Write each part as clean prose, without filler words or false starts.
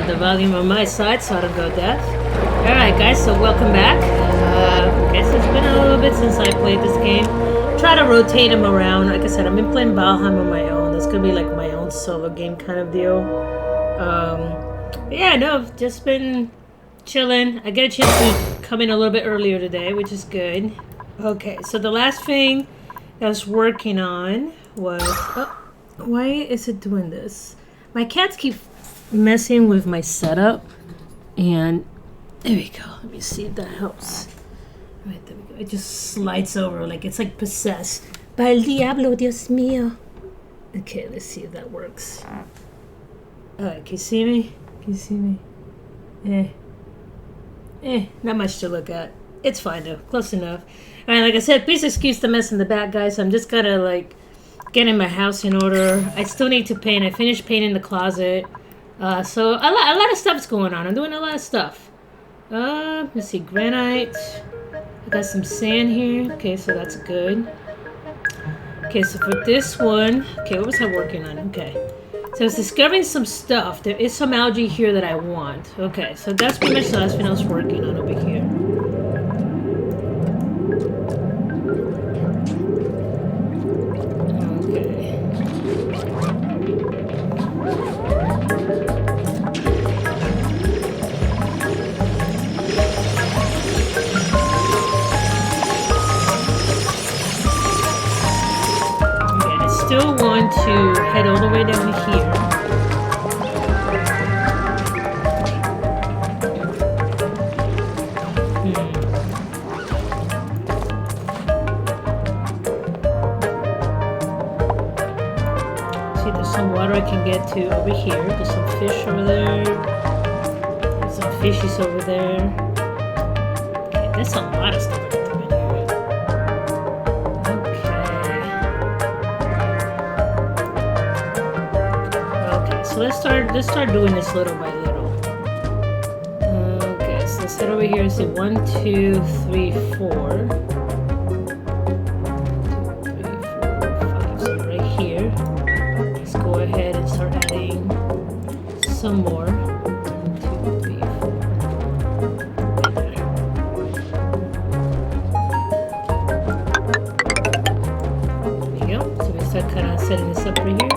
the volume on my side so I don't go deaf. Alright guys, so welcome back. Okay, so it's been a little bit since I played this game. Try to rotate them around. Like I said, I've been playing Valheim on my own. That's gonna be like my own solo game kind of deal. Yeah, no, I've just been chilling. I get a chance to come in a little bit earlier today, which is good. Okay, so the last thing that I was working on was... Oh, why is it doing this? My cats keep messing with my setup. And there we go. Let me see if that helps. Right, there we go. It just slides over like it's like possessed. By el diablo, Dios mío. Okay, let's see if that works. Alright, can you see me? Can you see me? Not much to look at. It's fine though, close enough. Alright, like I said, please excuse the mess in the back, guys. I'm just gonna like getting my house in order. I still need to paint. I finished painting the closet. So a lot of stuff's going on. I'm doing a lot of stuff. Let's see, granite. I got some sand here. Okay, so that's good. Okay, so for this one, okay, what was I working on? Okay. So I was discovering some stuff. There is some algae here that I want. Okay, so that's pretty much the last thing I was working on over here. Still want to head all the way down here. See, there's some water I can get to over here. There's some fish over there. There's some fishies over there. Okay, there's a lot of stuff. Let's start doing this little by little. Okay, so let's head over here and say 1, 2, 3, 4. 2, 3, 4, 5. So right here, let's go ahead and start adding some more. 1, 2, 3, 4. There you go. So we start kind of setting this up right here.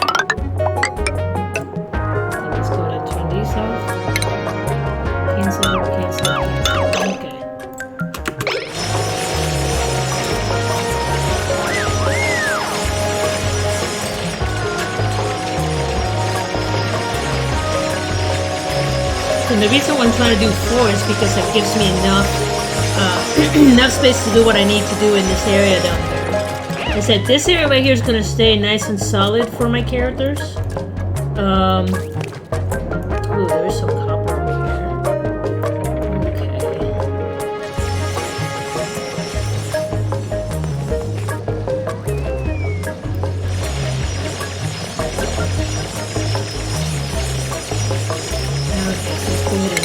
And the reason why I'm trying to do 4 is because it gives me enough enough space to do what I need to do in this area down there. I said this area right here is going to stay nice and solid for my characters. Ooh, there is some copper over here. Okay.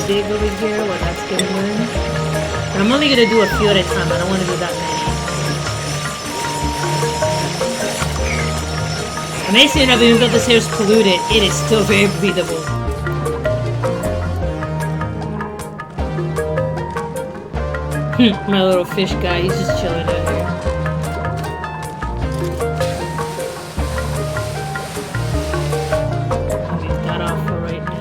Dig over here while that's getting in. And I'm only gonna do a few at a time. I don't want to do that many. Amazing enough, even though this air is polluted, it is still very breathable. My little fish guy, he's just chilling out here. Leave that off for right now.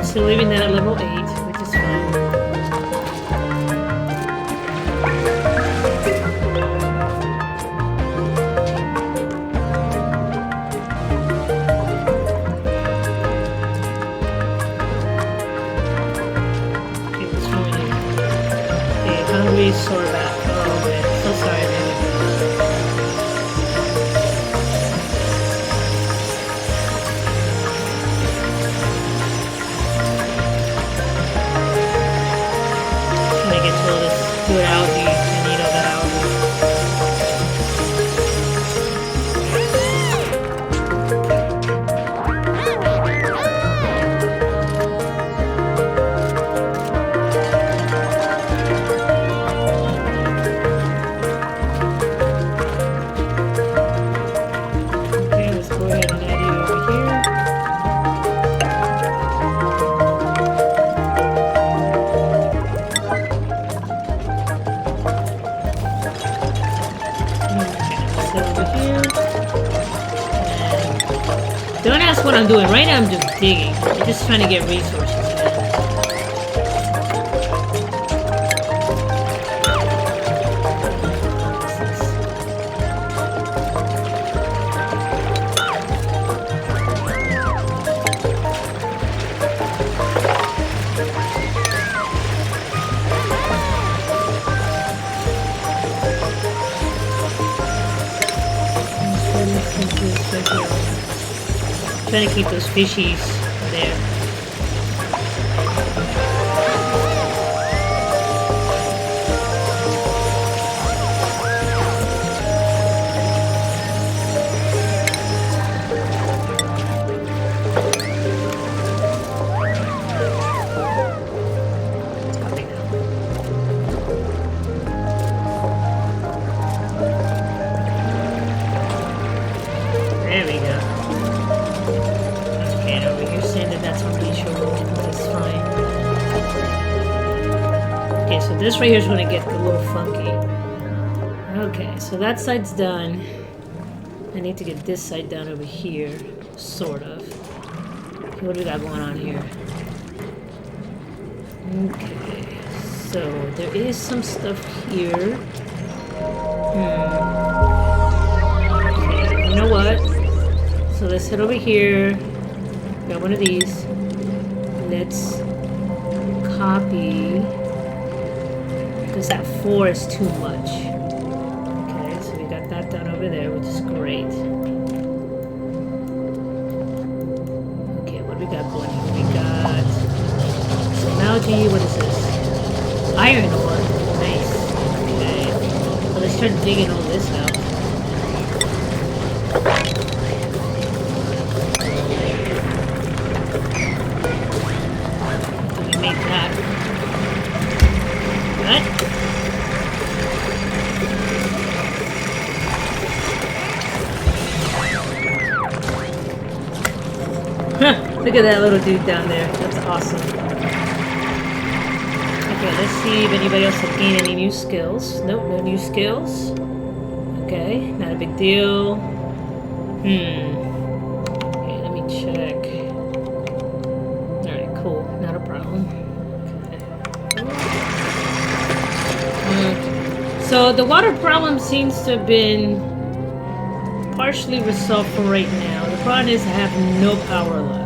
Still leaving that at level 8, which is fine. Okay, what's wrong here? Okay, hungry, sore back. Oh man, so sorry, man. I'm doing. Right now I'm just digging. I'm just trying to get resources, man. Trying to keep those fishies there. There we go. Okay, over here saying that that's unreachable. That's fine. Okay, so this right here is going to get a little funky. Okay, so that side's done. I need to get this side done over here, sort of. Okay, what do we got going on here? Okay, so there is some stuff here. Okay, you know what? So let's head over here. Got one of these. Let's copy. Because that 4 is too much. Okay, so we got that done over there, which is great. Okay, what do we got going here? We got some algae. What is this? Iron ore. Nice. Okay. So let's start digging all this out. Look at that little dude down there. That's awesome. Okay, let's see if anybody else has gained any new skills. Nope, no new skills. Okay, not a big deal. Okay, let me check. Alright, cool. Not a problem. Okay. So the water problem seems to have been partially resolved for right now. The problem is I have no power left.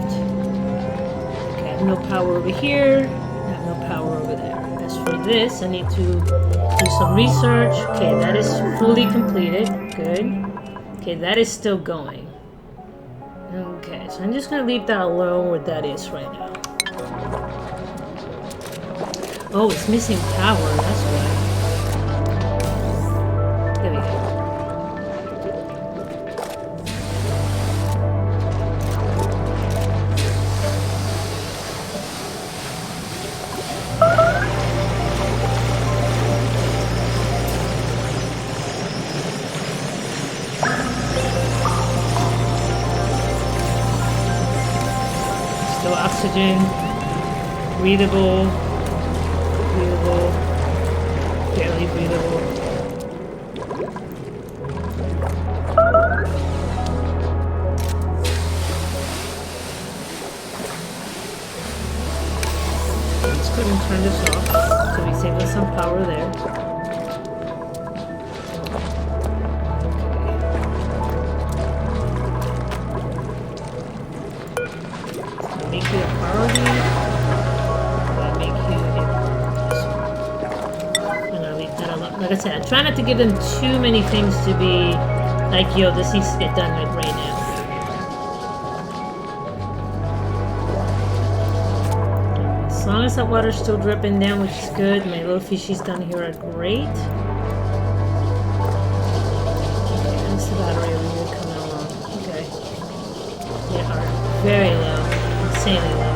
No power over here, I have no power over there. As for this, I need to do some research. Okay, that is fully completed. Good. Okay, that is still going. Okay, so I'm just gonna leave that alone where that is right now. Oh, it's missing power, that's why. There we go. Oxygen, breathable, barely breathable. Let's go ahead and turn this off so we save us some power there. Make you a priority. Make you I'm gonna leave that alone. Like I said, I try not to give them too many things to be like, yo, this needs to get done like right now. As long as that water's still dripping down, which is good. My little fishies down here are great. Okay, how's the battery over here coming along? Okay. They are very low. Insanely low.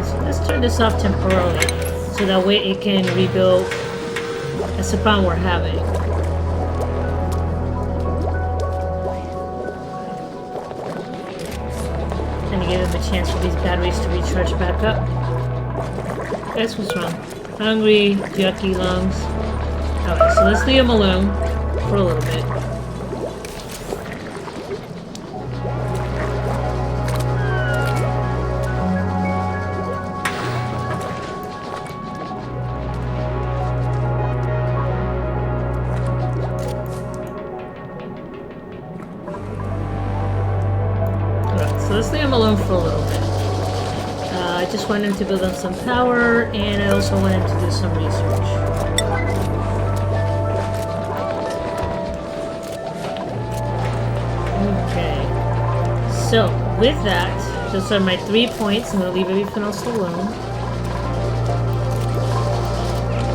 So let's turn this off temporarily so that way it can rebuild. That's the problem we're having. I to give him a chance for these batteries to recharge back up. Guess what's wrong? Hungry, yucky lungs. Alright, so let's leave him alone for a little bit. So let's leave him alone for a little bit. I just want him to build up some power, and I also want him to do some research. Okay. So, with that, those are my 3 points. I'm going to leave everything else alone.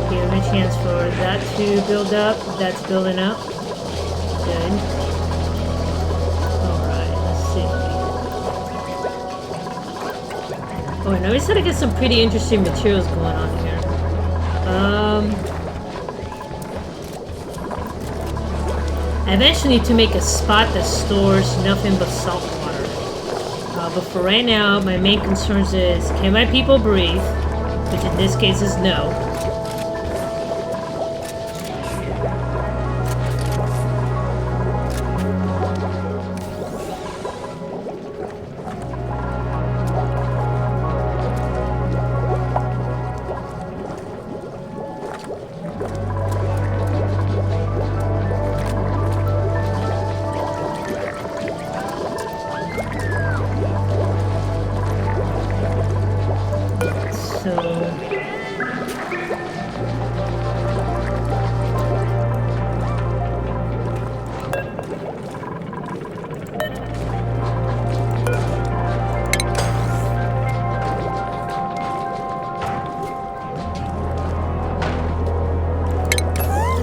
Give him a chance for that to build up. That's building up. Good. Oh, I noticed that I get some pretty interesting materials going on here. I eventually need to make a spot that stores nothing but salt water. But for right now, my main concerns is, can my people breathe? Which in this case is no.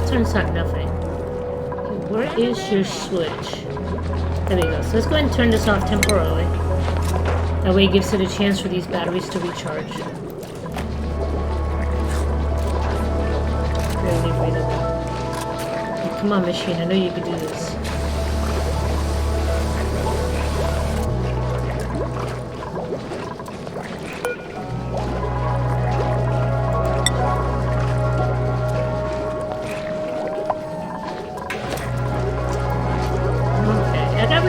Turns out nothing. Where is your switch? There we go. So let's go ahead and turn this off temporarily. That way it gives it a chance for these batteries to recharge. Barely breathable. Come on, machine. I know you can do this.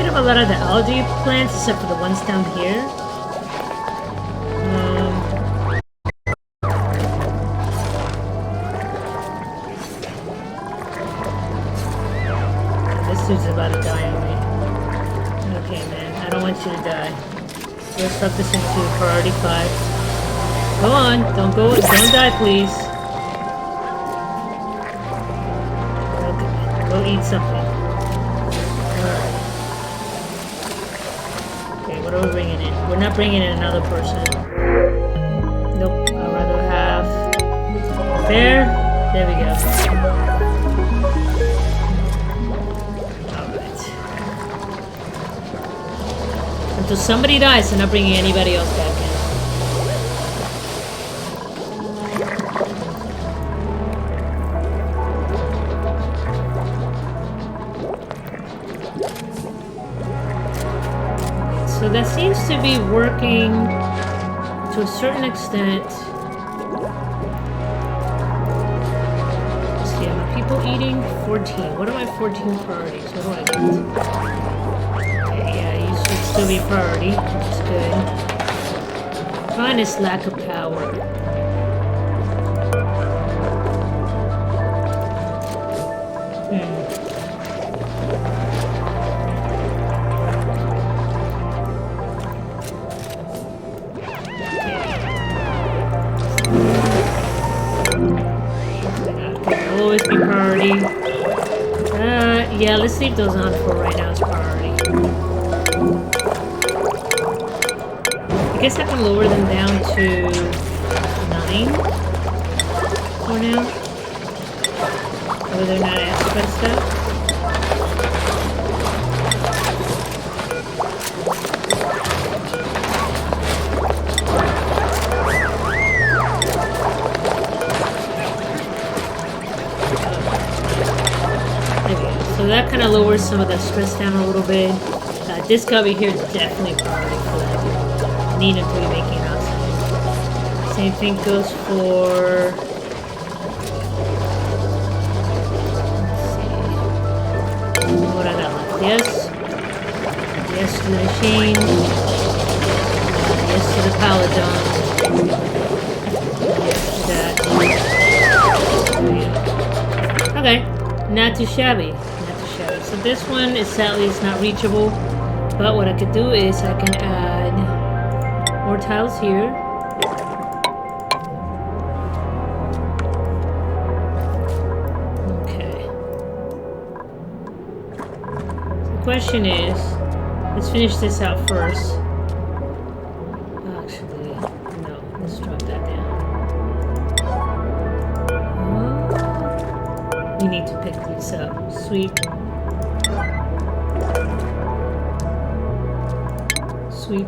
A lot of the algae plants, except for the ones down here. This dude's about to die on me. Okay, man, I don't want you to die. Let's stuff this into priority 5. Go on, don't die, please. Okay, go eat something. What are we bringing in? We're not bringing in another person. Nope. I'd rather have a bear. There we go. Alright. Until somebody dies, I'm not bringing anybody else back in. So that seems to be working to a certain extent. Let's see, are my people eating? 14. What are my 14 priorities? What do I get? Okay, yeah, you should still be priority, which is good. Minus lack of power. Always be priority. Yeah, let's leave those on for right now as priority. I guess I can lower them down to 9 for now. Whether they're not asked by stuff. So that kind of lowers some of that stress down a little bit. This guy over here is definitely priority for that. need him to be making outside. Same thing goes for... What I got left? Yes. Yes to the machine. Yes to the paladon. Yes to that. Okay. Not too shabby. Not too shabby. So this one is sadly it's not reachable. But what I could do is I can add more tiles here. The question is, let's finish this out first. Actually, no, let's drop that down. We need to pick these up. Sweep. Sweep.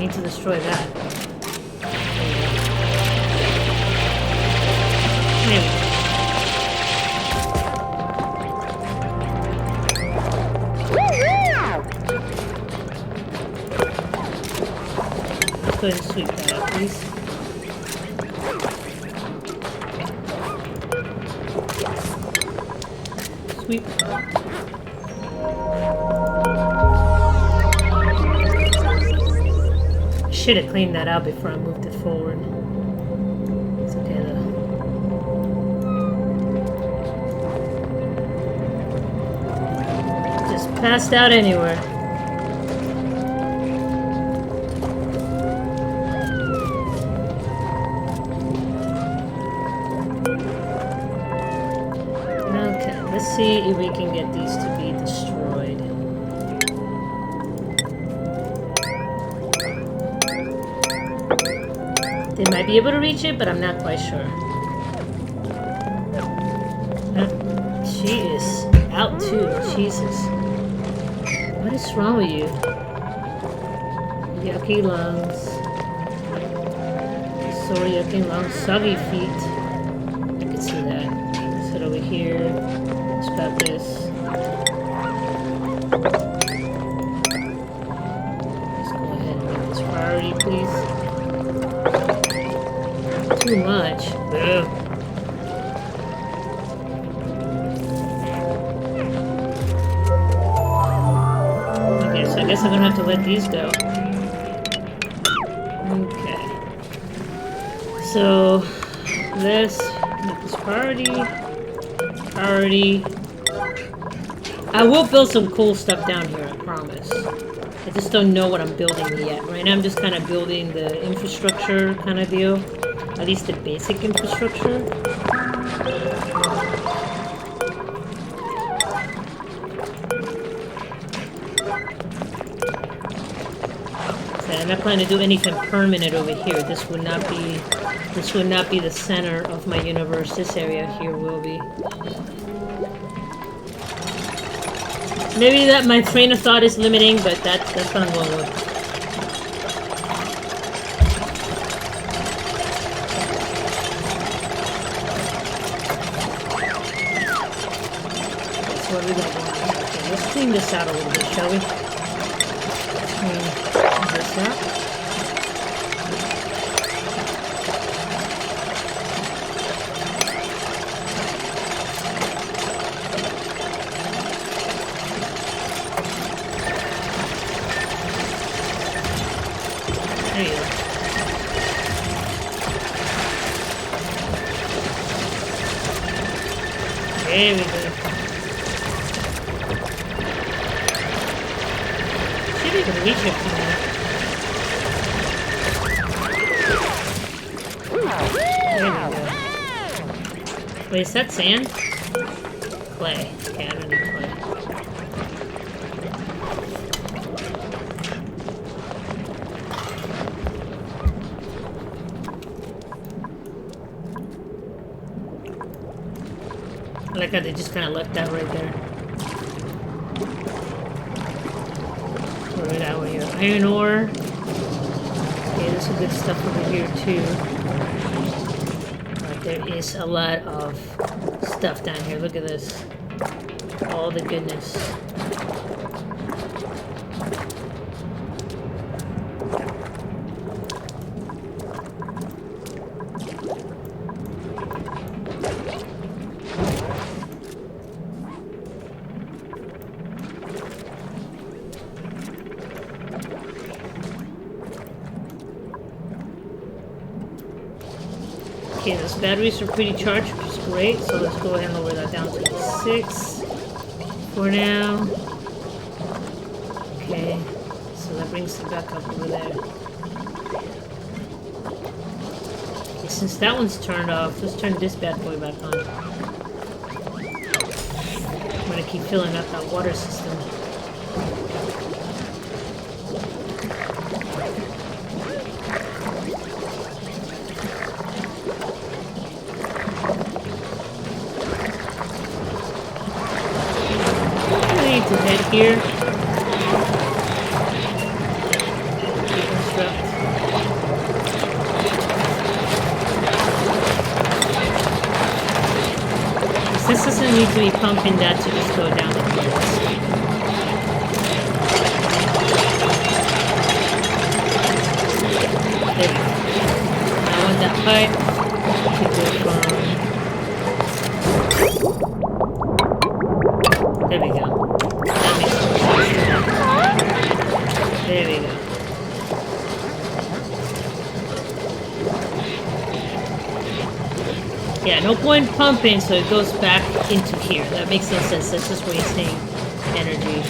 To destroy that. There we go. Let's go ahead and sweep that up, please. Sweep. Should have cleaned that out before I moved it forward. It's okay though. Just passed out anywhere. Okay, let's see if we can get these to be destroyed. They might be able to reach it, but I'm not quite sure. She is out too. Jesus. What is wrong with you? Yucky lungs. Sore yucky lungs. Soggy feet. I can see that. Sit over here. Let's grab this. Let's go ahead and make this priority, please. Too much. Ugh. Okay, so I guess I'm gonna have to let these go. Okay. So let's make this priority. Priority. I will build some cool stuff down here, I promise. I just don't know what I'm building yet. Right now I'm just kind of building the infrastructure kind of deal. At least the basic infrastructure. So I'm not planning to do anything permanent over here. This would not be the center of my universe. This area here will be. Maybe that my train of thought is limiting, but that's what I'm going with. What we got going on? Okay, let's clean this out a little bit, shall we? Clean this out. There you go. There we go. Should be able to reach it from there. There we go. Wait, is that sand? Clay. Okay, I don't need clay. I like how they just kind of left that right there. What do we got over here? Iron ore. Okay, there's some good stuff over here too. But there is a lot of stuff down here. Look at this. All the goodness. Okay, those batteries are pretty charged, which is great. So let's go ahead and lower that down to 6 for now. Okay, so that brings it back up over there. Okay, since that one's turned off, let's turn this bad boy back on. I'm gonna keep filling up that water system. To head here. This doesn't need to be pumping that to just go down the fields. There we go. Now on that pipe to go from. There we go. There we go. Yeah, no point pumping, so it goes back into here. That makes no sense. That's just wasting energy.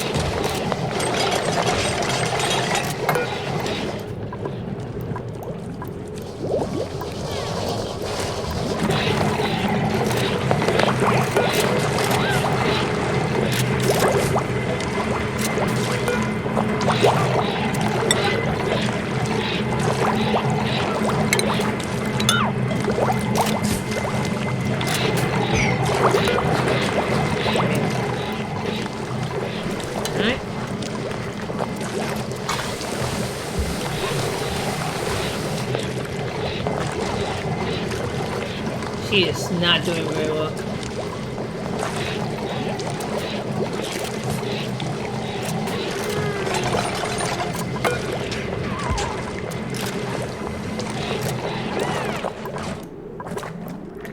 She is not doing very well.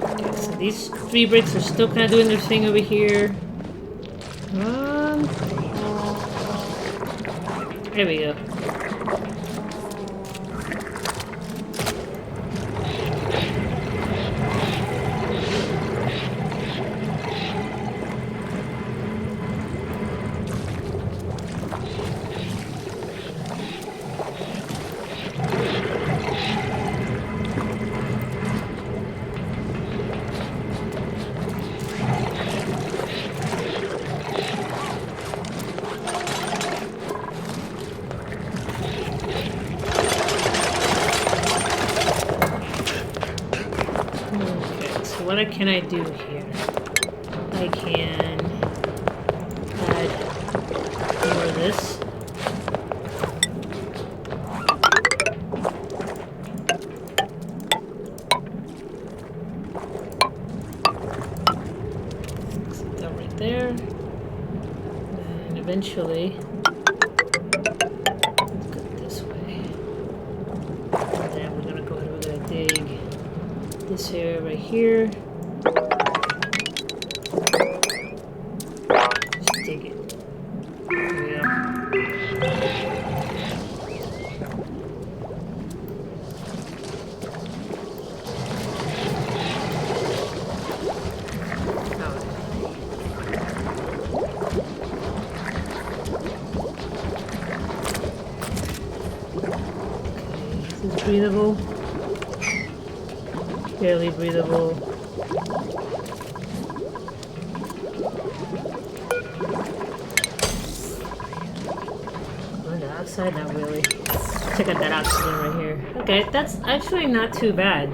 Okay, so these 3 bricks are still kind of doing their thing over here. There we go. What can I do here? I can add more of this. Set that right there. And eventually, let's go this way. And then we're gonna go ahead and we're gonna dig this area right here. Just dig it. There we go. Okay, this is breathable. Barely breathable. On the outside, not really. Check out that oxygen right here. Okay, that's actually not too bad.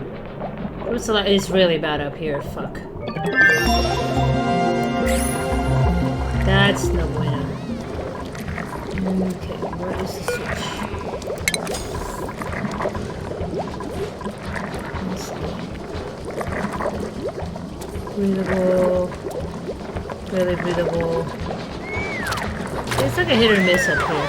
It's really bad up here. Fuck. That's no bueno. Okay, where is the switch? Let's see. Breathable. Really breathable. It's like a hit or miss up here.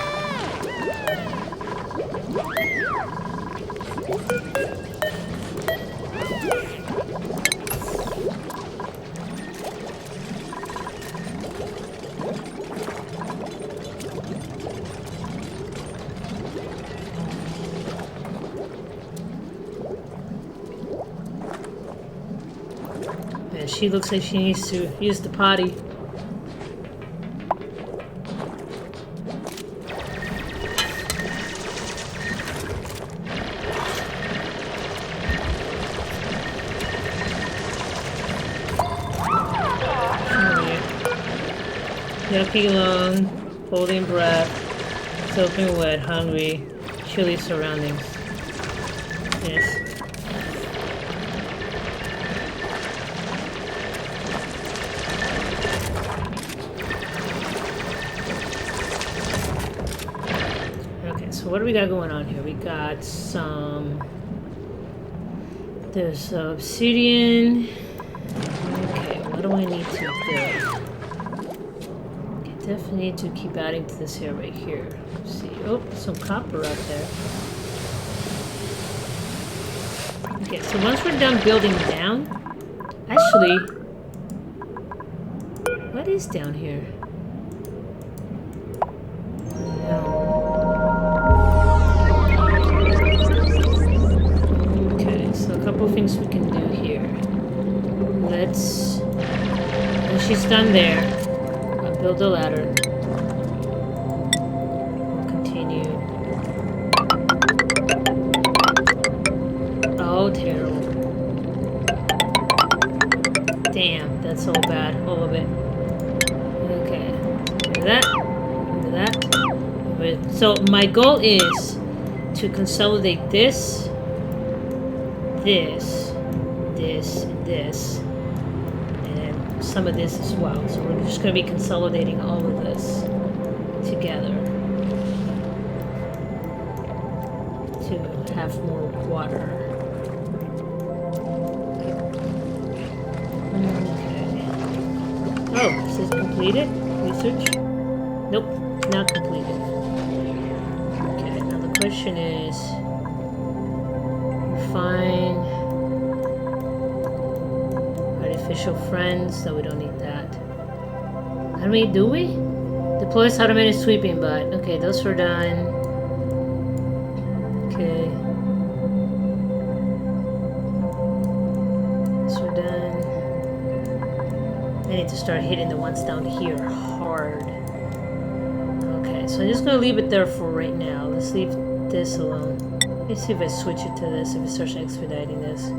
Yeah, she looks like she needs to use the potty. Yucky long, holding breath, soaking wet, hungry, chilly surroundings. Yes. Okay, so what do we got going on here? We got some... There's obsidian. Okay, what do I need to do? Definitely need to keep adding to this here right here. Let's see. Oh, some copper out there. Okay, so once we're done building down, actually, what is down here? No. Okay, so a couple of things we can do here. Let's, when she's done there, build a ladder. We'll continue. Oh, terrible. Damn, that's all bad. All of it. Okay. Do that. Do that. So my goal is to consolidate this, this, this, and this. Some of this as well. So we're just going to be consolidating all of this together to have more water. Okay. Oh, this is completed? Research? Nope, not completed. Okay, now the question is find artificial friends, so we don't need that. How many do we? Deploys automated sweeping bot. Okay, those are done. Okay. Those are done. I need to start hitting the ones down here hard. Okay, so I'm just gonna leave it there for right now. Let's leave this alone. Let's see if I switch it to this, if it starts expediting this.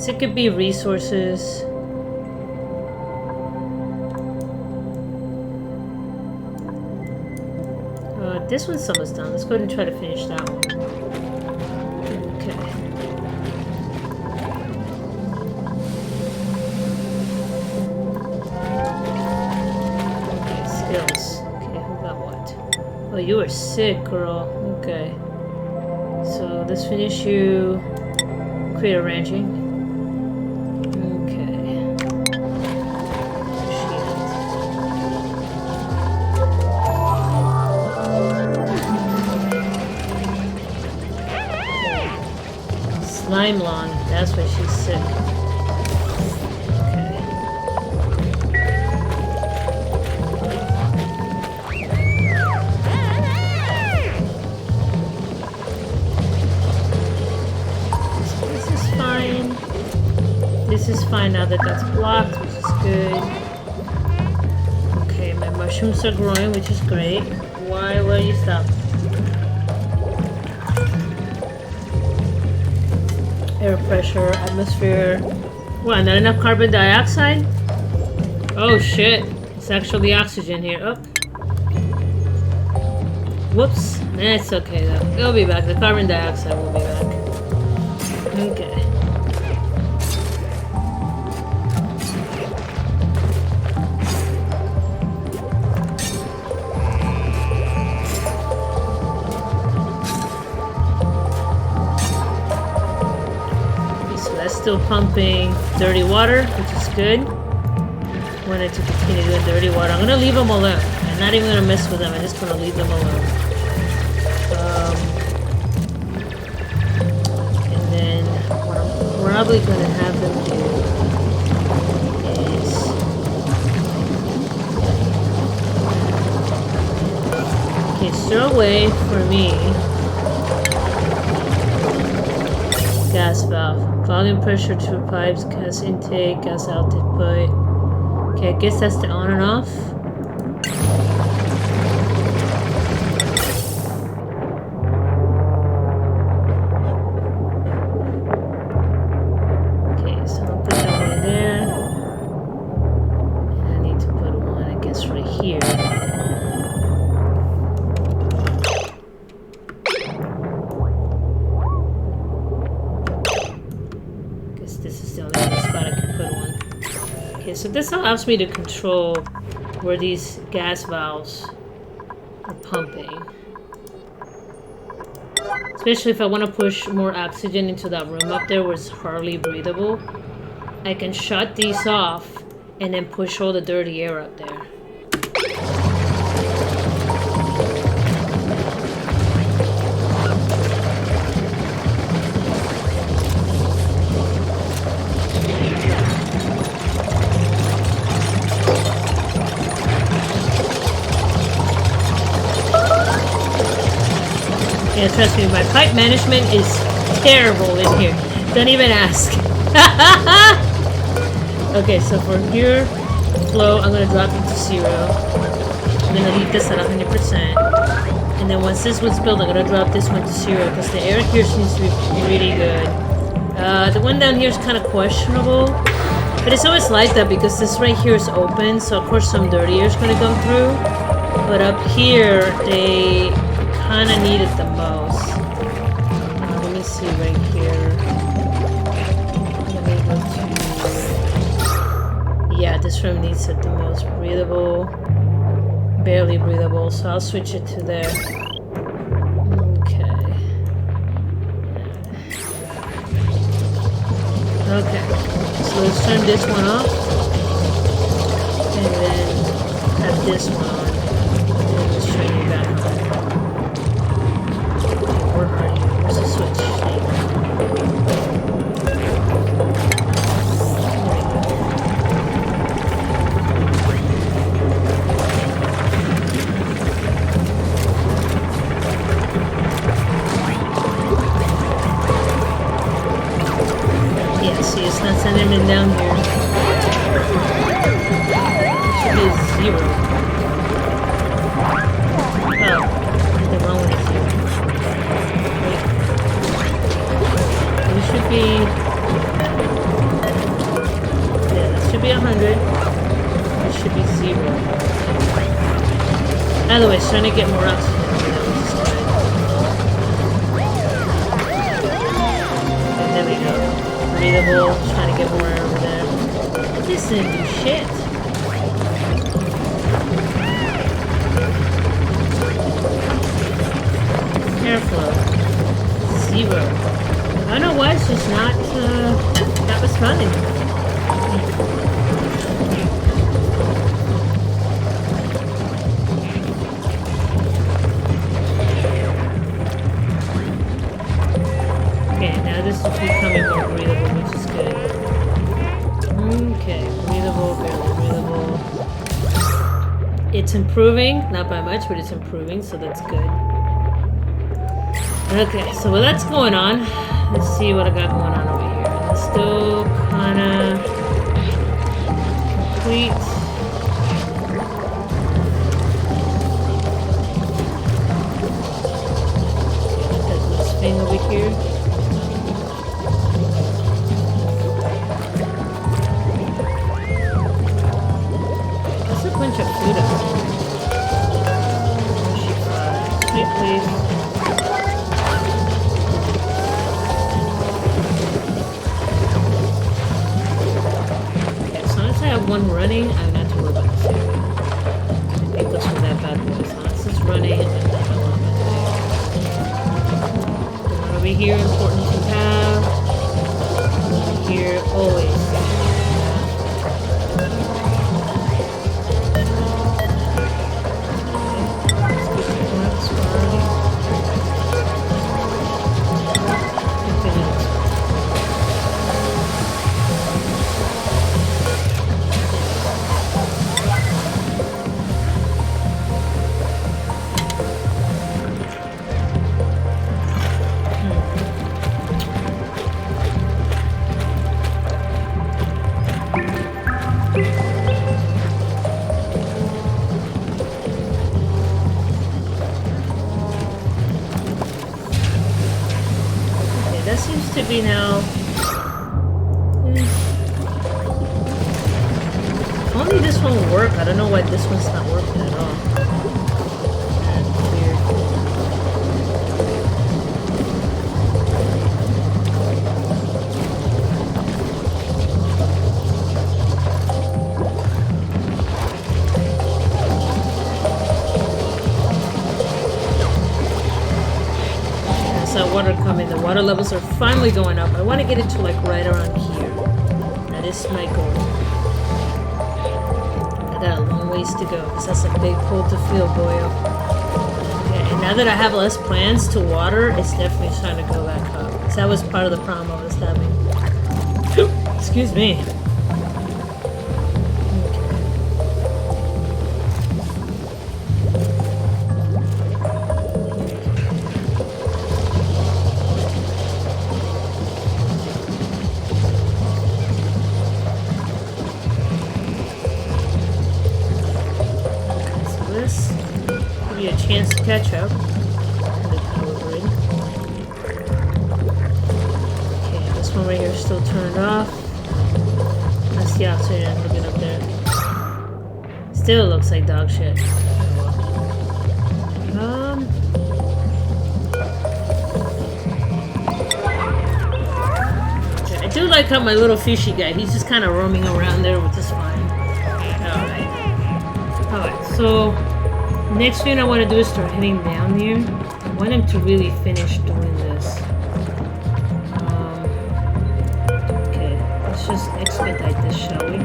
So it could be resources. This one's almost done. Let's go ahead and try to finish that one. Okay. Okay, skills. Okay, who got what? Oh, you were sick, girl. Okay. So let's finish you. Create arranging. Slime Long, that's why she's sick. Okay. This is fine. This is fine now that that's blocked, which is good. Okay, my mushrooms are growing, which is great. Why will you stop? Air pressure, atmosphere. What, not enough carbon dioxide? Oh shit. It's actually oxygen here. Oh. Whoops. It's okay though. It'll be back. The carbon dioxide will be back. Okay. still pumping dirty water, which is good. Wanted to continue doing dirty water. I'm gonna leave them alone. I'm not even gonna mess with them. I'm just gonna leave them alone. And then what I'm probably gonna have them do is throw away for me gas valve. Volume pressure to pipes, gas intake, gas output. Okay, I guess that's the on and off. Okay, so I'll put that one there. And I need to put one, I guess, right here. Okay, so this allows me to control where these gas valves are pumping. Especially if I want to push more oxygen into that room up there where it's hardly breathable. I can shut these off and then push all the dirty air up there. Yeah, trust me, my pipe management is terrible in here. Don't even ask. Okay, so for here, flow, I'm gonna drop it to 0. I'm gonna leave this at 100%. And then once this one's built, I'm gonna drop this one to 0 because the air here seems to be really good. The one down here is kind of questionable, but it's always like that because this right here is open, so of course some dirty air is gonna come through. But up here, they kind of need it the most. Let me see right here. Let me go to... Yeah, this room needs it the most. Breathable. Barely breathable, so I'll switch it to there. Okay. Okay. So let's turn this one off. And then have this one on. And let's turn it back on. Where's the switch? Yeah, see, it's not sending it down here. It should be 0. Oh, the wrong one is 0. It should be, yeah, that should be 100. It should be 0. Either way, it's trying to get more oxygen. Okay, there we go. Breathable, trying to get more air over there. This didn't do shit. Airflow. 0. I don't know why it's just not responding. Okay, now this is becoming more breathable, which is good. Okay, breathable, barely breathable. It's improving, not by much, but it's improving, so that's good. Okay, so while that's going on, let's see what I got going on over here. It's still kind of complete. Got this thing over here. There's a bunch of food up here. Sweet, please. One running, I don't have to worry about this. I think that's what that bad boy is. This is running, and I don't want to do. Over here, important to have. Over here always. That seems to be now. Only this one will work. I don't know why this one's not working at all. Weird. That water coming. The water levels are finally going up. I want to get it to like right around here. That is my goal. I got a long ways to go because that's a big hole to fill, boyo. Okay, and now that I have less plants to water, it's definitely starting to go back up. Because that was part of the problem I was having. Excuse me. A chance to catch up. Okay, this one right here is still turned off. That's the oxygen looking up there. Still looks like dog shit. Okay, I do like how my little fishy guy, he's just kind of roaming around there, which is fine. Alright, so next thing I want to do is start heading down here. I want him to really finish doing this. Okay, let's just expedite this, shall we?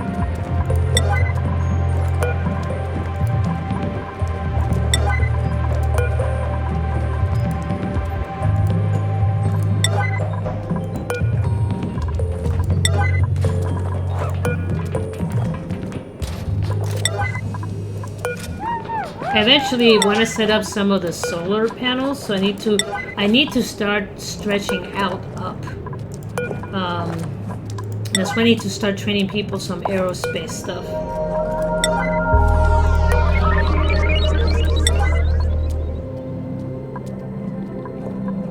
I eventually want to set up some of the solar panels, so I need to start stretching out up. That's why I need to start training people some aerospace stuff.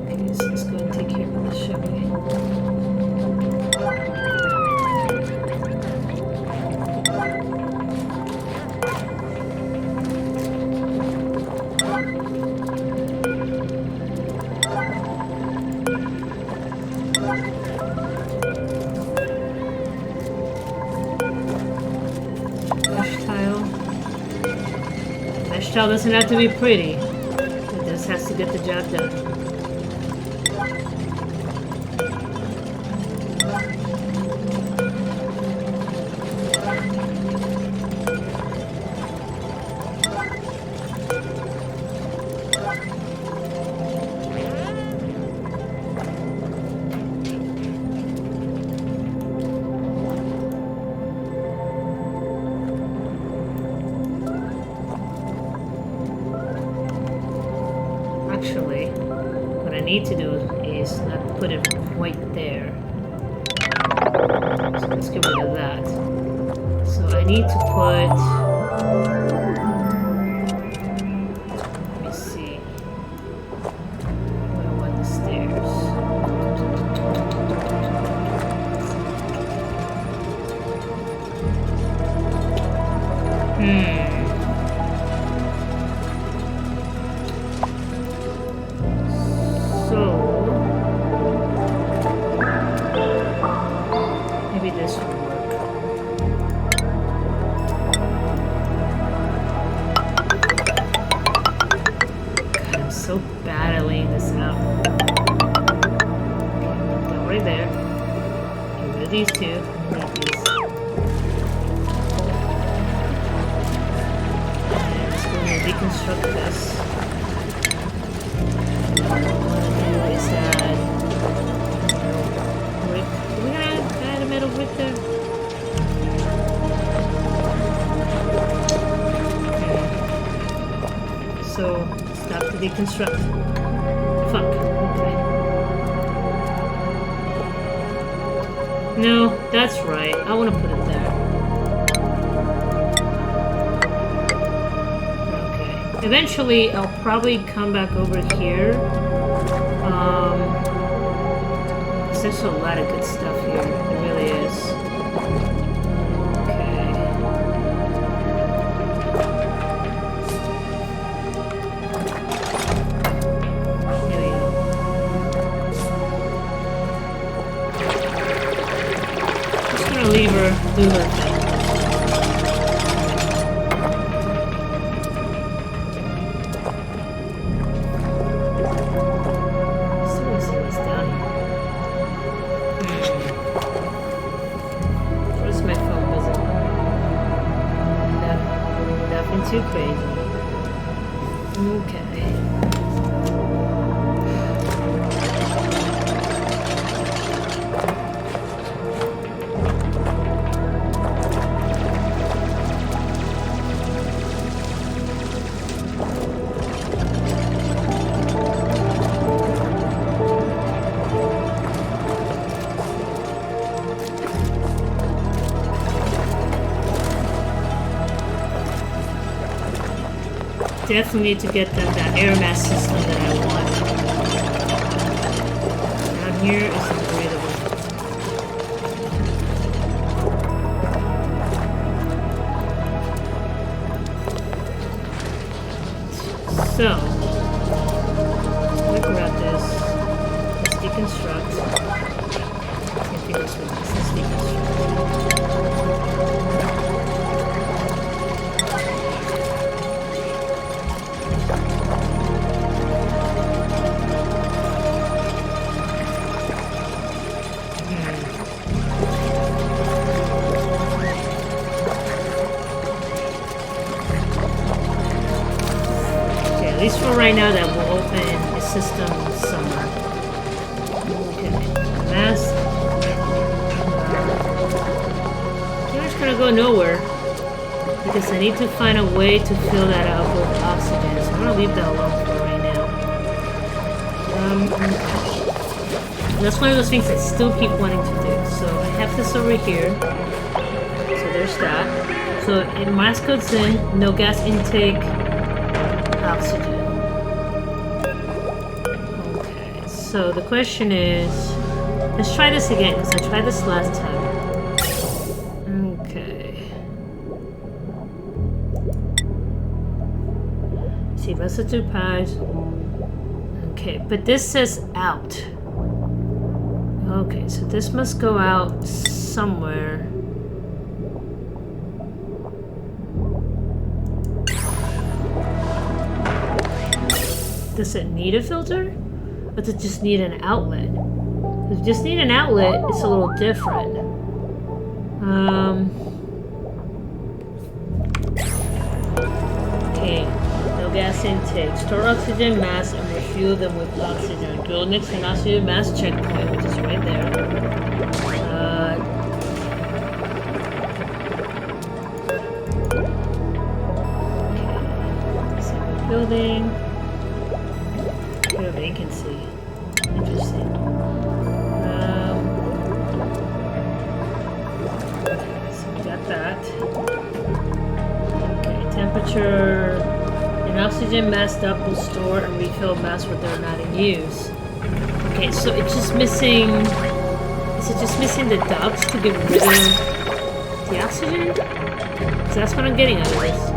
Okay, so let's go and take care of this, shall we? Mesh tile doesn't have to be pretty. It just has to get the job done. Actually, what I need to do is not put it right there. So let's get rid of that. So I need to put... Let me see. Where I want the stairs. Maybe this will work. God, I'm so bad at laying this out. Okay, go right there. Get rid of the these two. Leave these. And it's going to deconstruct this. What I want to do is add brick. Are we going to add a metal brick there? Okay. So, stop to deconstruct. Fuck. Okay. No, that's right. I want to put it there. Okay. Eventually, I'll probably come back over here. There's a lot of good stuff here. There really is. Okay. Here we go. Just gonna leave her do her thing. Too crazy. Okay. Definitely need to get that air mass system that I want. Down here is unbreathable. So, let me grab this. Let's deconstruct. Same thing this one. Let's deconstruct. At least for right now, that will open the system somewhere. Okay, mass. I'm just gonna go nowhere because I need to find a way to fill that out with oxygen. So I'm gonna leave that alone for right now. That's one of those things I still keep wanting to do. So I have this over here. So there's that. So it mass goes in, no gas intake. Oxygen. Okay, so the question is, let's try this again because I tried this last time. Okay. See, residue pies. Okay, but this says out. Okay, so this must go out somewhere. Does it need a filter? Or does it just need an outlet? If you just need an outlet, it's a little different. Okay, no gas intake. Store oxygen mass and refuel them with oxygen. Drill next to an oxygen mass checkpoint, which is right there. Okay, second building. Vacancy. Interesting. So we got that. Okay, temperature. An oxygen mass dump will store and refill mass where they're not in use. Okay, so it's just missing. Is it just missing the ducts to get rid of the oxygen? So that's what I'm getting out of this.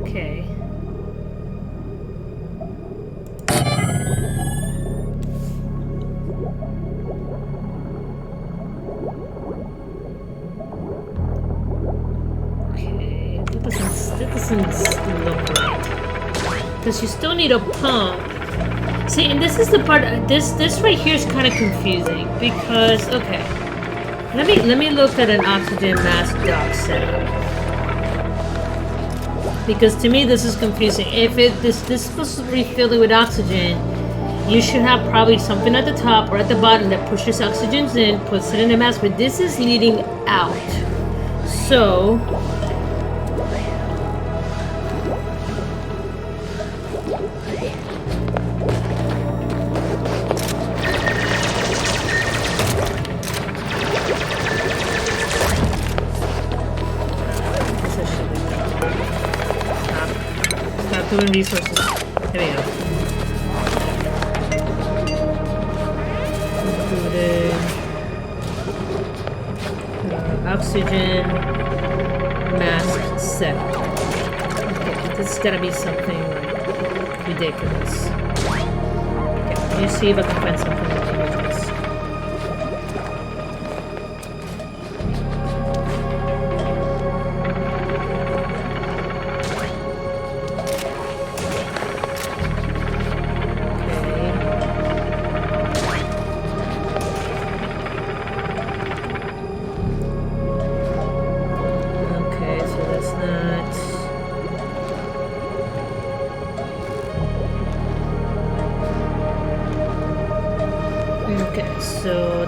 Okay. Okay, that doesn't look right. Because you still need a pump. See, and this is the part. This right here is kind of confusing because okay, let me look at an oxygen mask dock setup because to me this is confusing. If this is supposed to refill it with oxygen, you should have probably something at the top or at the bottom that pushes oxygen in, puts it in the mask. But this is leading out, so. Doing resources. There we go. Oxygen mask set. Okay, this is gotta be something like ridiculous. Okay, let me see if I can find something ridiculous.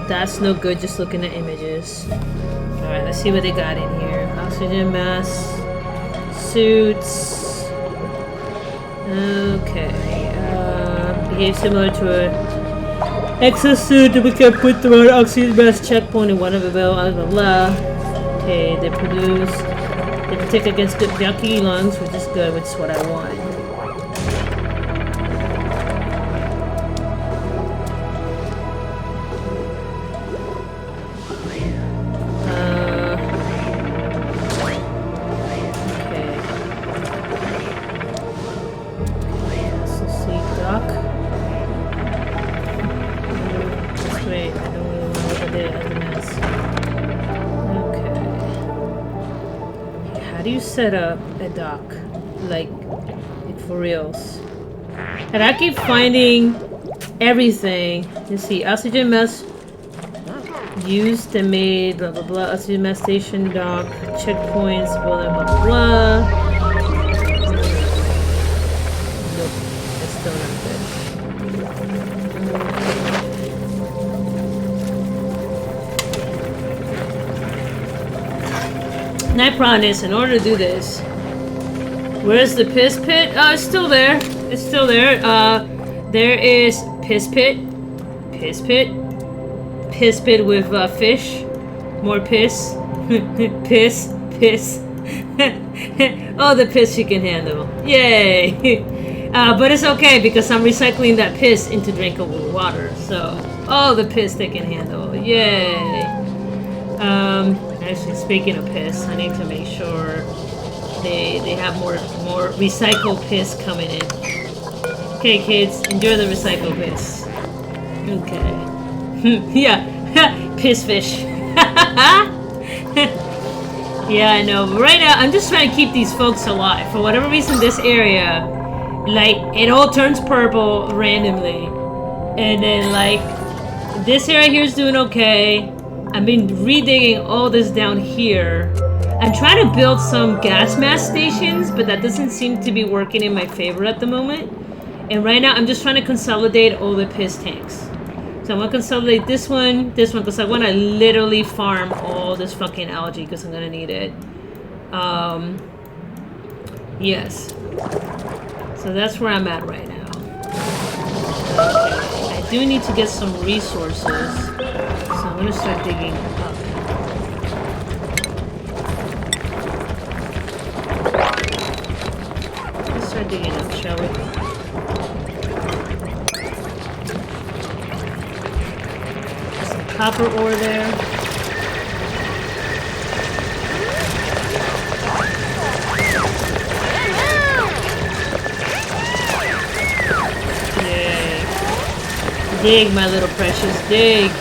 That's no good just looking at images. Alright, let's see what they got in here. Oxygen mask, suits. Okay. Behave similar to a exosuit that we can put through an oxygen mask checkpoint in one of the blah blah blah. Okay, they protect against good yucky lungs, which is good, which is what I want. Set up a dock like for reals, and I keep finding everything. Let's see, oxygen mask used and made blah blah blah, oxygen mask station dock checkpoints blah blah blah blah. Nope, that's still not good. And I promise, in order to do this, where's the piss pit? Oh, it's still there. It's still there. There is piss pit, piss pit, piss pit with fish, more piss, piss, piss. Oh, the piss you can handle. Yay! But it's okay because I'm recycling that piss into drinkable water. So, oh, the piss they can handle. Yay! Actually, speaking of piss, I need to make sure they have more recycled piss coming in. Okay, kids, enjoy the recycled piss. Okay. Yeah, piss fish. Yeah, I know. But right now, I'm just trying to keep these folks alive. For whatever reason, this area, like, it all turns purple randomly. And then, like, this area here is doing okay. I've been redigging all this down here. I'm trying to build some gas mask stations, but that doesn't seem to be working in my favor at the moment. And right now, I'm just trying to consolidate all the piss tanks. So I'm going to consolidate this one, because I want to literally farm all this fucking algae, because I'm going to need it. Yes. So that's where I'm at right now. Okay. I do need to get some resources. So I'm going to start digging up. Let's start digging up, shall we? There's some copper ore there. Dig, my little precious, dig.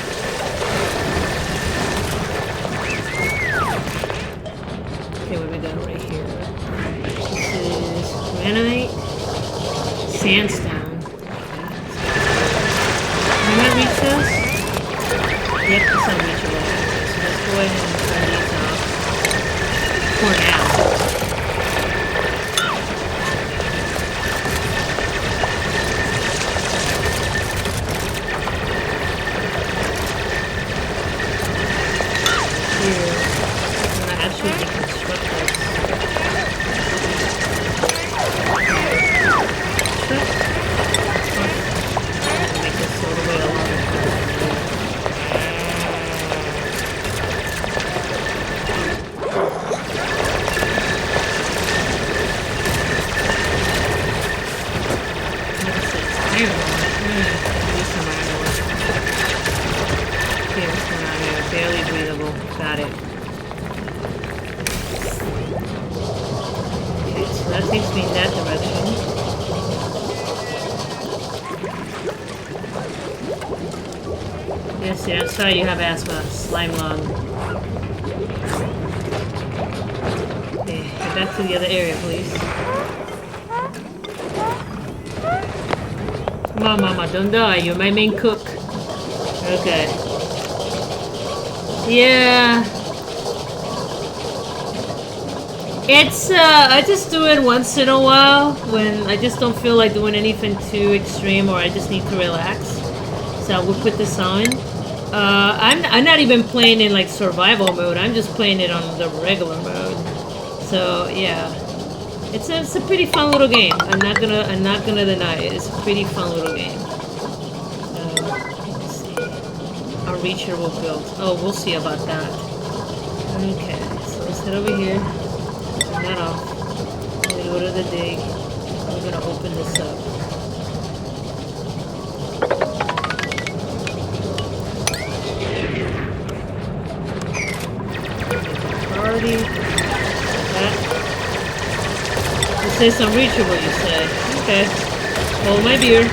Okay, what do we got right here? This is granite, sandstone. Can I not reach those? Yep, it's unreachable. So let's go ahead and turn these off. For now. Here. I'm gonna actually deconstruct this. Make this all the way along. Barely breathable. Got it. Okay, so that takes me in that direction. Yes, yeah, sorry you have asthma. Slime lung. Okay, get back to the other area, please. Come on, Mama, don't die. You're my main cook. Okay. Yeah. It's, I just do it once in a while when I just don't feel like doing anything too extreme or I just need to relax. So we'll put this on. I'm not even playing in like survival mode. I'm just playing it on the regular mode. So yeah, it's a pretty fun little game. I'm not gonna deny it. It's a pretty fun little game. Let's see. Our reacher will build. Oh, we'll see about that. Okay, so let's head over here. Turn that off. We're gonna go to the dig. We're gonna open this up. Priority. That. It says unreachable, you say. Okay. Hold my beer.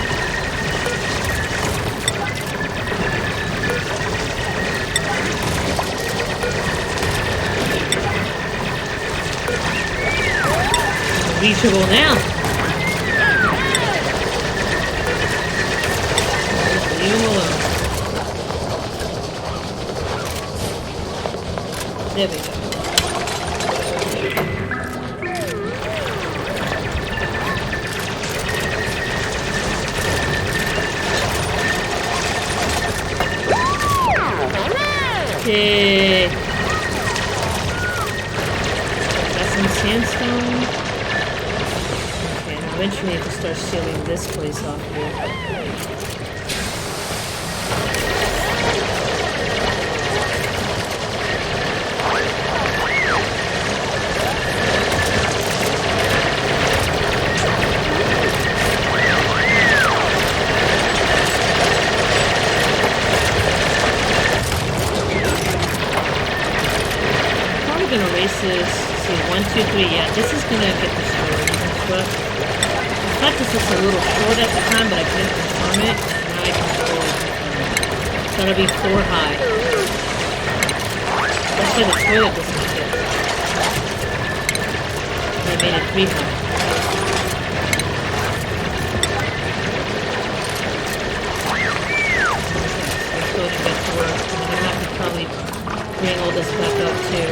Reachable now. Just leave him alone. There we go. Okay. Got some sandstone. Eventually I have to start sealing this place off here. Probably gonna race this. See, 1, 2, 3. Yeah, this is gonna get destroyed. But I thought this was a little short at the time, but I couldn't confirm it. Now I can totally confirm it. It's gonna be 4 high. That's why the toilet doesn't fit. They made it 3 high. Let's go back to work. I'm gonna have to probably bring all this back up too.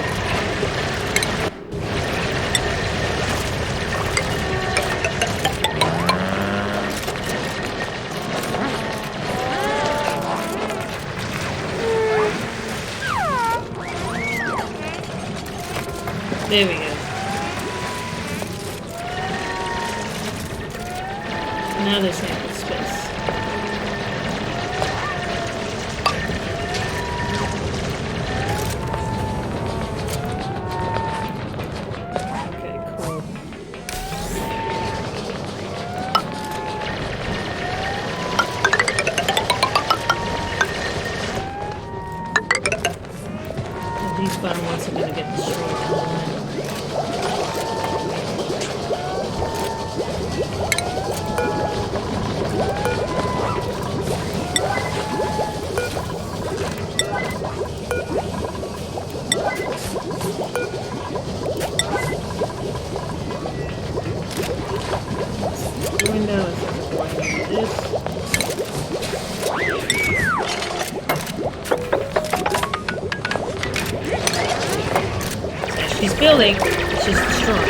There we go. Now there's ample space. Okay, cool. And these bottom ones are going to get destroyed. building. It's just strong.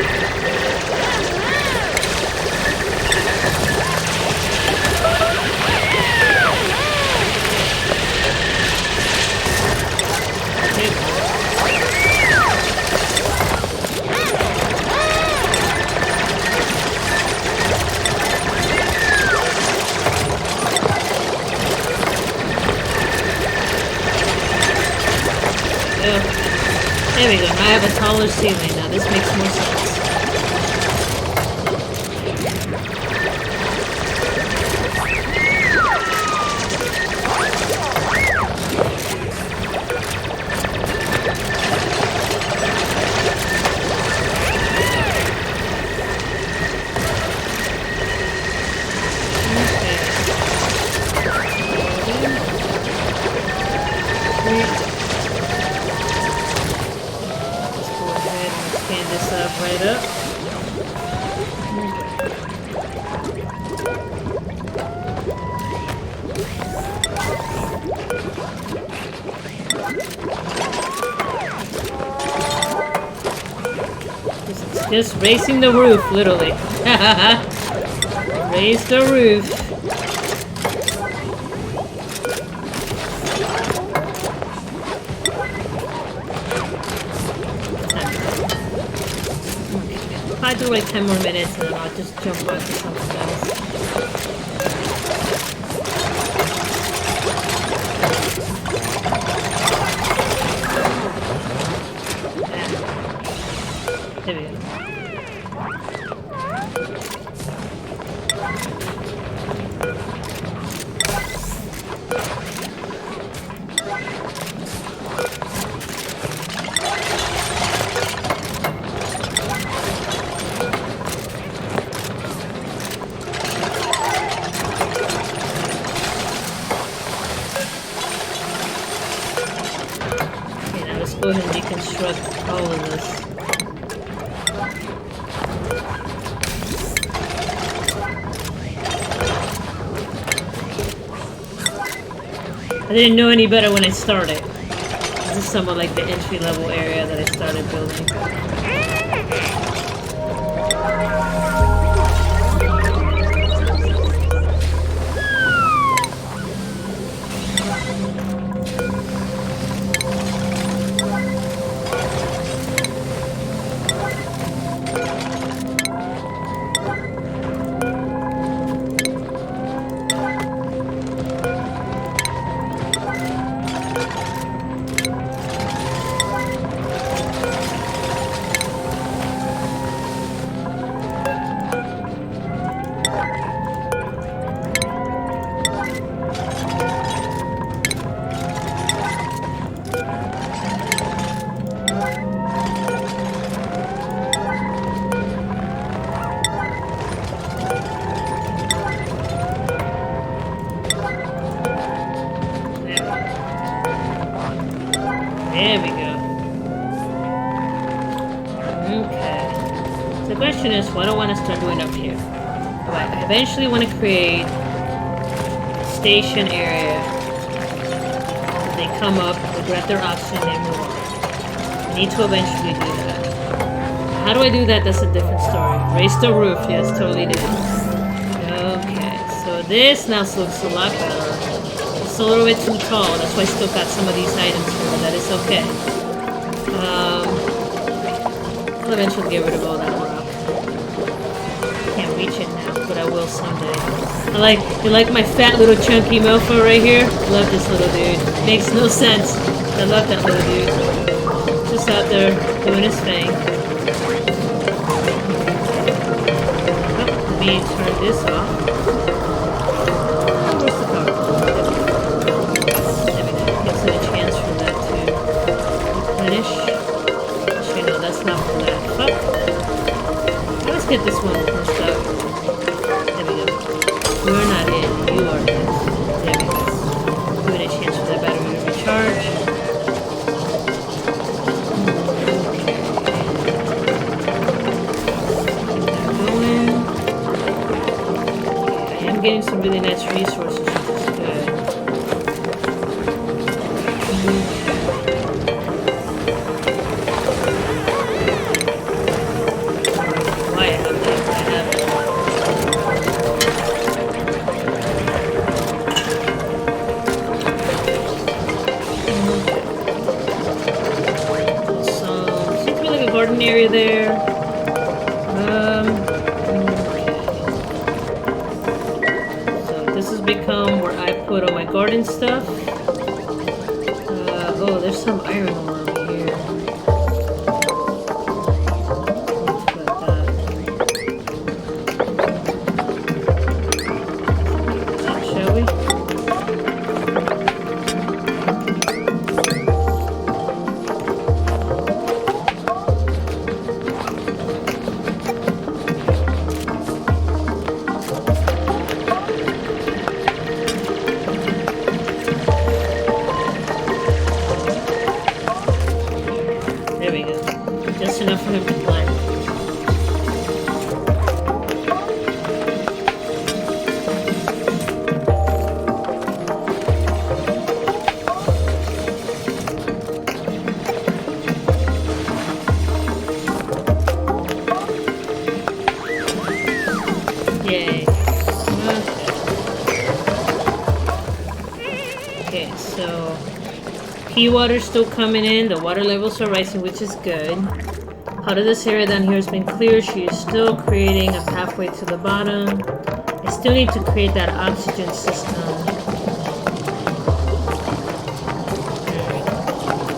There we go. I have a taller ceiling now. This makes more sense. Right up. Just raising the roof, literally. Raise the roof. I do like 10 more minutes and then I'll just jump on to something else. Yeah. There we go. Go ahead and deconstruct all of this. I didn't know any better when I started. This is somewhat like the entry-level area that I started building. There we go. Okay. So the question is, what do I want to start doing up here? Alright, I eventually want to create a station area. They come up, they grab their oxygen, they move on. I need to eventually do that. How do I do that? That's a different story. Raise the roof, yes, totally do. Okay, so this now looks a lot better. It's a little bit too tall, that's why I still got some of these items here, but that is okay. I'll eventually get rid of all that rock. Can't reach it now, but I will someday. You like my fat little chunky mofo right here? Love this little dude. Makes no sense. I love that little dude. Just out there doing his thing. Oh, let me turn this off. Where's the power? There we go. Gives it a chance for that to replenish. Actually, no, that's not for that. Fuck. Let's get this one pushed up. There we go. You're not in. You are in. There we go. Give it a chance for that battery to recharge. Getting some really nice resources, which is good. become where I put all my garden stuff. Oh, there's some iron ore over here. Got that. Shall we? There we go. Just enough for him to plant. Yay. Okay, so pea water's still coming in. The water levels are rising, which is good. Part of this area down here has been clear. She is still creating a pathway to the bottom. I still need to create that oxygen system.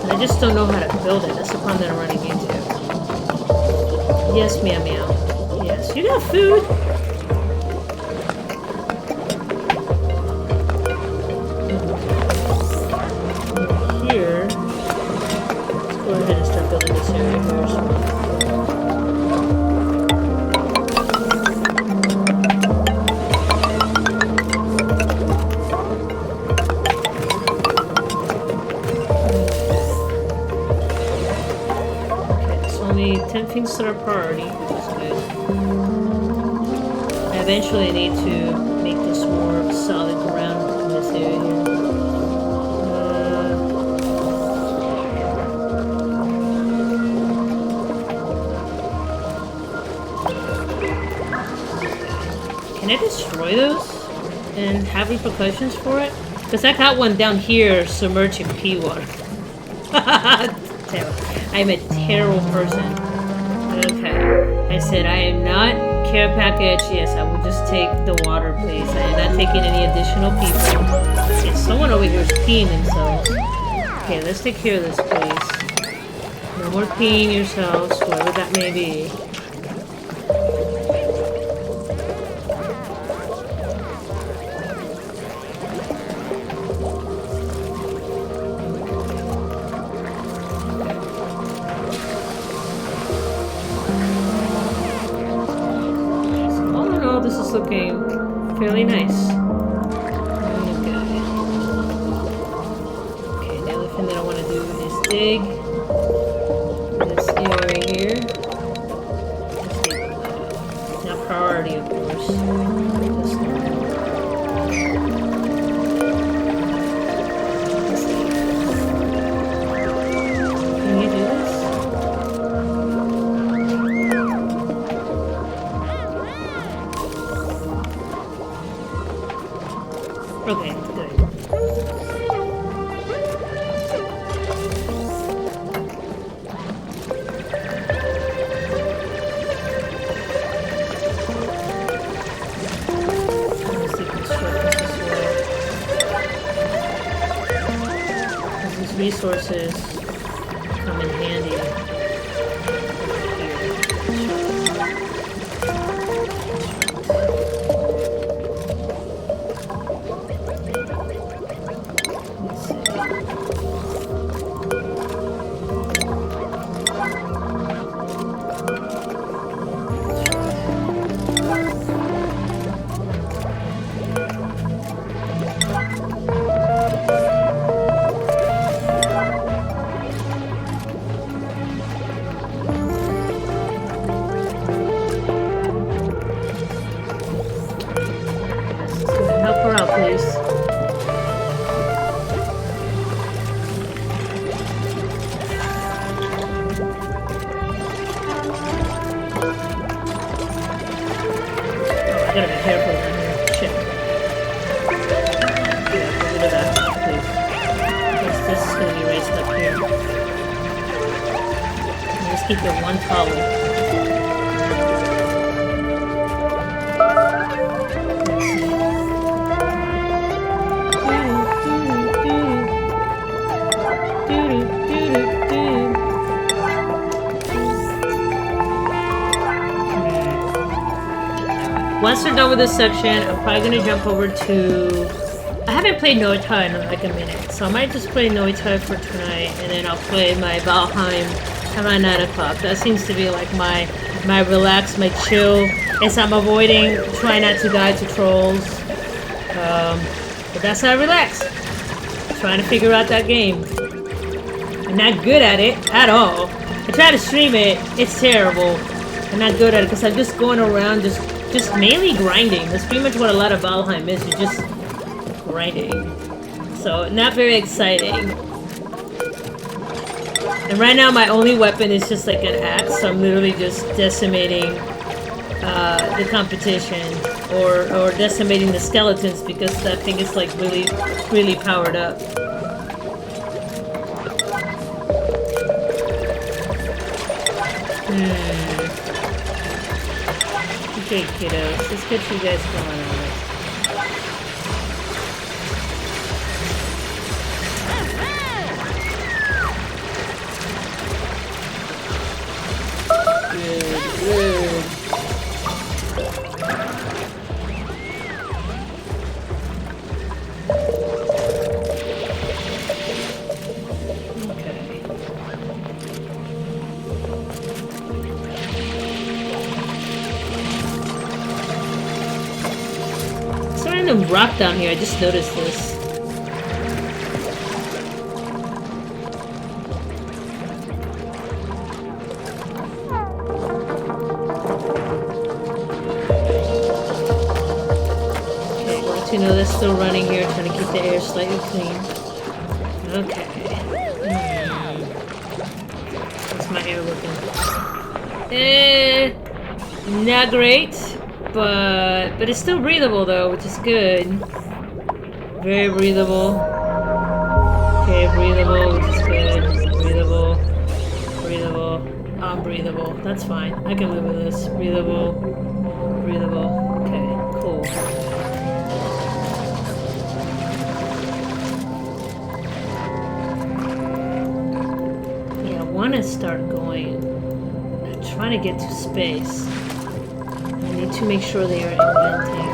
And I just don't know how to build it. That's the problem that I'm running into. Yes, meow meow. Yes, you got food. Here, let's go ahead and start building this area here. Okay, it's only 10 things that are priority, which is good. I eventually need to make this more solid ground in this area here. Can I destroy those and have repercussions for it? Because I got one down here submerged in pea water. I'm a terrible person. Okay. I said I am not care package. Yes, I will just take the water, please. I am not taking any additional people. Okay, someone over here is peeing themselves. Okay, let's take care of this, please. No more peeing yourselves, whoever that may be. This is looking fairly nice. Okay, the other thing that I want to do is dig this area here. Let's dig now priority, of course. Can you do this? Okay, good. Let's deconstruct this as well. Because these resources come in handy. Help her out, please. I gotta be careful down here. Shit. Yeah, get rid of that, please. Because this is gonna be raised up here. Just keep it one column. Let's see. once we're done with this section, I'm probably gonna jump over to... I haven't played Noitai in like a minute, so I might just play Noitai for tonight, and then I'll play my Valheim around 9 o'clock. That seems to be like my relax, my chill, as I'm avoiding, trying not to die to trolls. But that's how I relax. Trying to figure out that game. I'm not good at it at all. I try to stream it, it's terrible. I'm not good at it because I'm just going around just mainly grinding. That's pretty much what a lot of Valheim is. You're just grinding. So not very exciting. And right now my only weapon is just like an axe, so I'm literally just decimating the competition or decimating the skeletons because that thing is like really powered up. Okay, kiddos, let's get you guys going on it. Good. Okay. There's a random rock down here. I just noticed this. You know, that's still running here, trying to keep the air slightly clean. Okay. What's my air looking? Not great, but it's still breathable though, which is good. Very breathable. Okay, breathable, which is good. Breathable. Unbreathable. That's fine. I can live with this. Breathable. Okay, cool. I want to start going. I'm trying to get to space. I need to make sure they are inventing.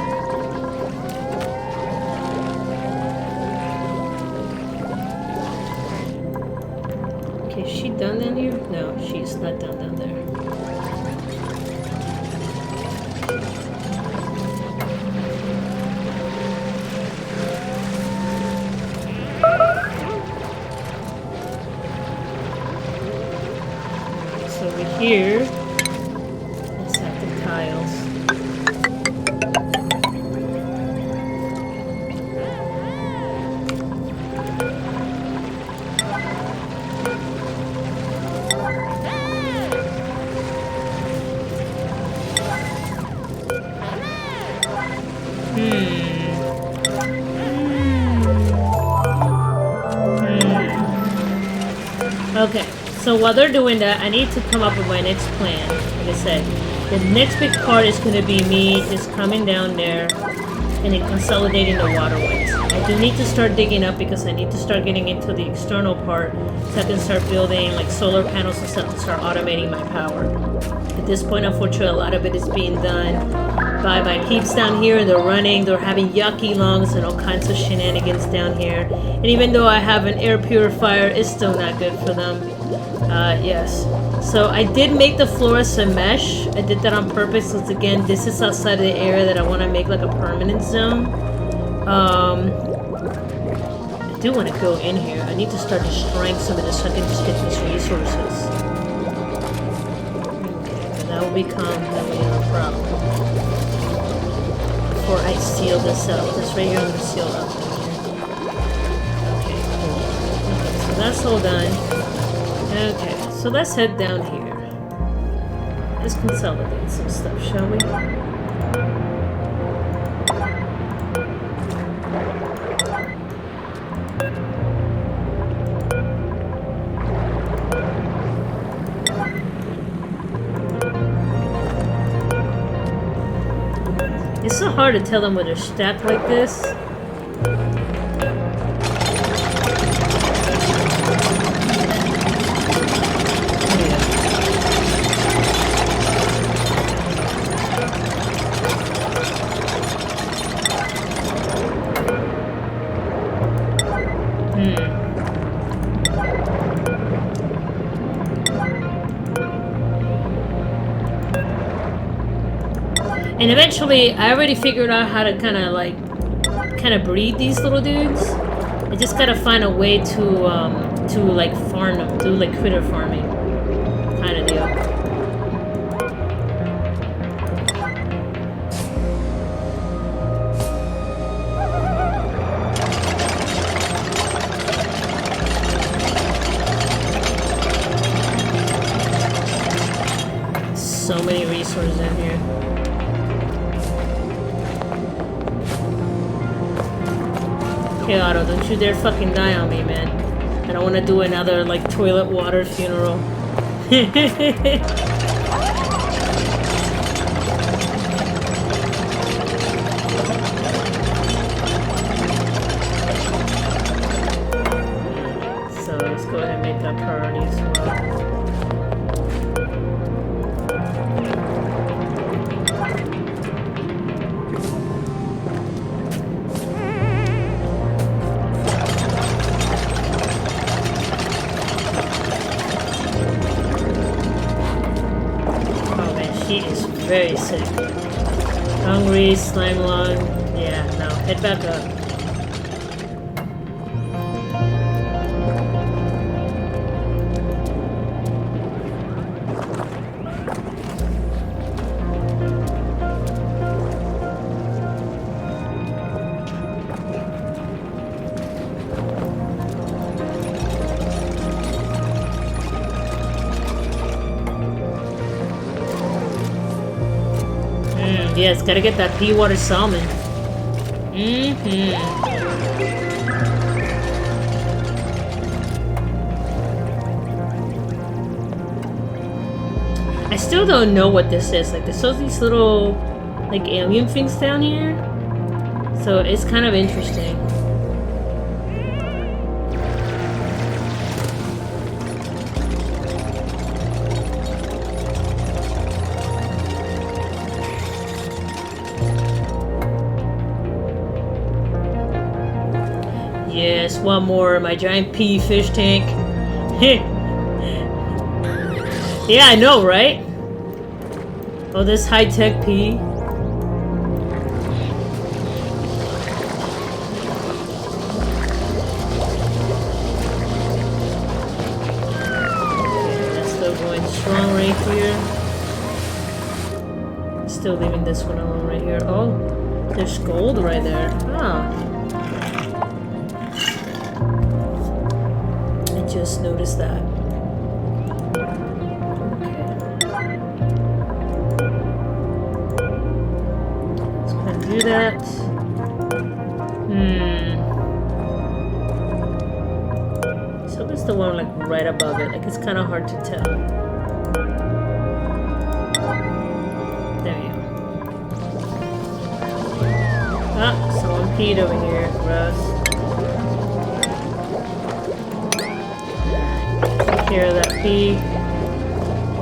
Okay, is she done down here? No, she's not done down there. Here, let's have the tiles. Okay. So while they're doing that, I need to come up with my next plan. Like I said, the next big part is going to be me just coming down there and then consolidating the waterways. I do need to start digging up because I need to start getting into the external part so I can start building like solar panels and stuff to start automating my power. At this point, unfortunately, a lot of it is being done by my peeps down here, and they're running, they're having yucky lungs and all kinds of shenanigans down here. And even though I have an air purifier, it's still not good for them. Yes. So I did make the fluorescent mesh. I did that on purpose because again, this is outside of the area that I want to make like a permanent zone. I do want to go in here. I need to start destroying some of this so I can just get these resources. Okay, that will become a problem. Before I seal this up. This right here I'm going to seal up. Okay, cool. Okay, so that's all done. Okay, so let's head down here. Let's consolidate some stuff, shall we? It's so hard to tell them when they're stacked like this. And eventually, I already figured out how to kind of breed these little dudes. I just gotta find a way to like farm them, do like critter farming kind of deal. So many resources in here. Hey Otto, don't you dare fucking die on me, man. I don't want to do another, like, toilet water funeral. So let's go ahead and make that priority as well. Very sick. Hungry, slime lung. Yeah, no. Head back up. Yes, gotta get that pea water salmon. I still don't know what this is. Like, there's all these little, like, alien things down here. So it's kind of interesting. Yes, one more. My giant pea fish tank. Yeah, I know, right? Oh, this high-tech pea. Okay, that's still going strong right here. Still leaving this one alone right here. Oh, there's gold right there. Ah. Just noticed that. Okay. Let's go ahead and do that. So it's the one like right above it. Like it's kind of hard to tell. There you go. Ah, someone peed over here. Gross. Care of that pea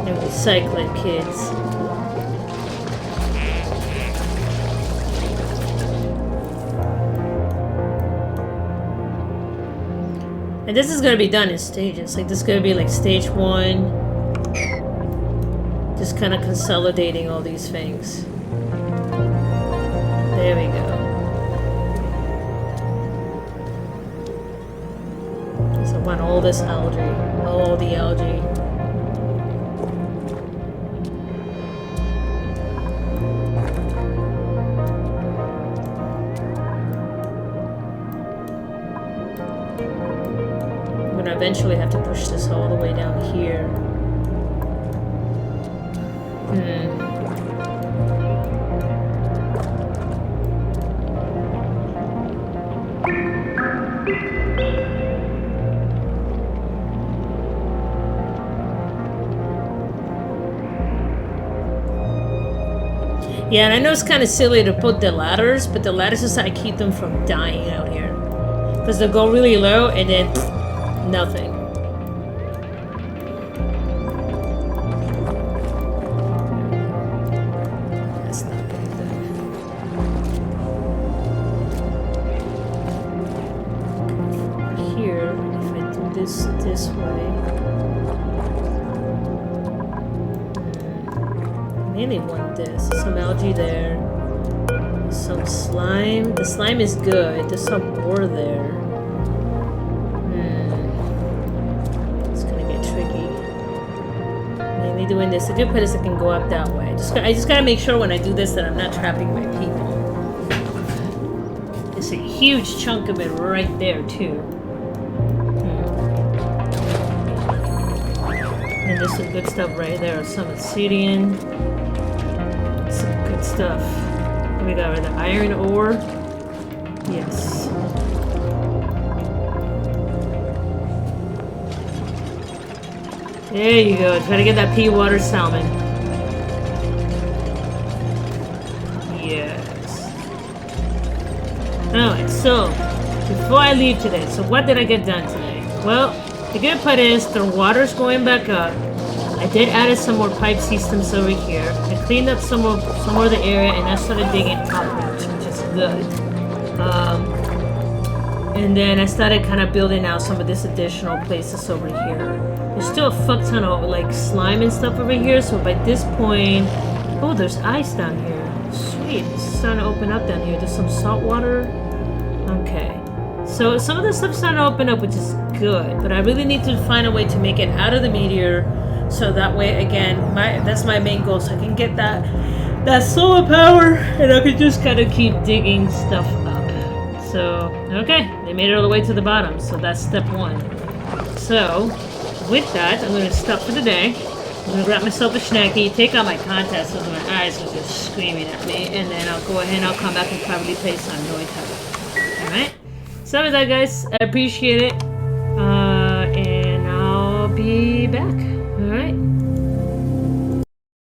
and recycle it, kids. And this is gonna be done in stages. Like this is gonna be like stage 1. Just kind of consolidating all these things. There we go. So I want all this algae. All the algae. I'm gonna eventually have to push this all the way down here. Yeah, and I know it's kind of silly to put the ladders, but the ladders is how I keep them from dying out here. Because they'll go really low and then nothing. That's not good. Here, if I do this way. mainly want this. Some algae there. Some slime. The slime is good. There's some more there. It's gonna get tricky. Mainly doing this. The good part is I can go up that way. I just gotta make sure when I do this that I'm not trapping my people. It's a huge chunk of it right there too. And there's some good stuff right there. Some obsidian. Some good stuff. What we got right there? Iron ore. Yes. There you go. Try to get that pea water salmon. Yes. Alright, so before I leave today, so what did I get done today? Well, the good part is the water's going back up. I did add some more pipe systems over here. I cleaned up some more of the area and I started digging outwards, which is good. And then I started kind of building out some of this additional places over here. There's still a fuck ton of like slime and stuff over here, so by this point... Oh, there's ice down here. Sweet, it's starting to open up down here. There's some salt water. Okay. So some of the stuff's starting to open up, which is good, but I really need to find a way to make it out of the meteor, so that way, again, that's my main goal, so I can get that solar power, and I can just kind of keep digging stuff up. So, okay, they made it all the way to the bottom, so that's step one. So, with that, I'm going to stop for the day. I'm going to grab myself a snacky, take out my contacts so my eyes are just screaming at me, and then I'll go ahead and I'll come back and probably play some Noise Tower. Alright? So with that, guys, I appreciate it, and I'll be back. Alright?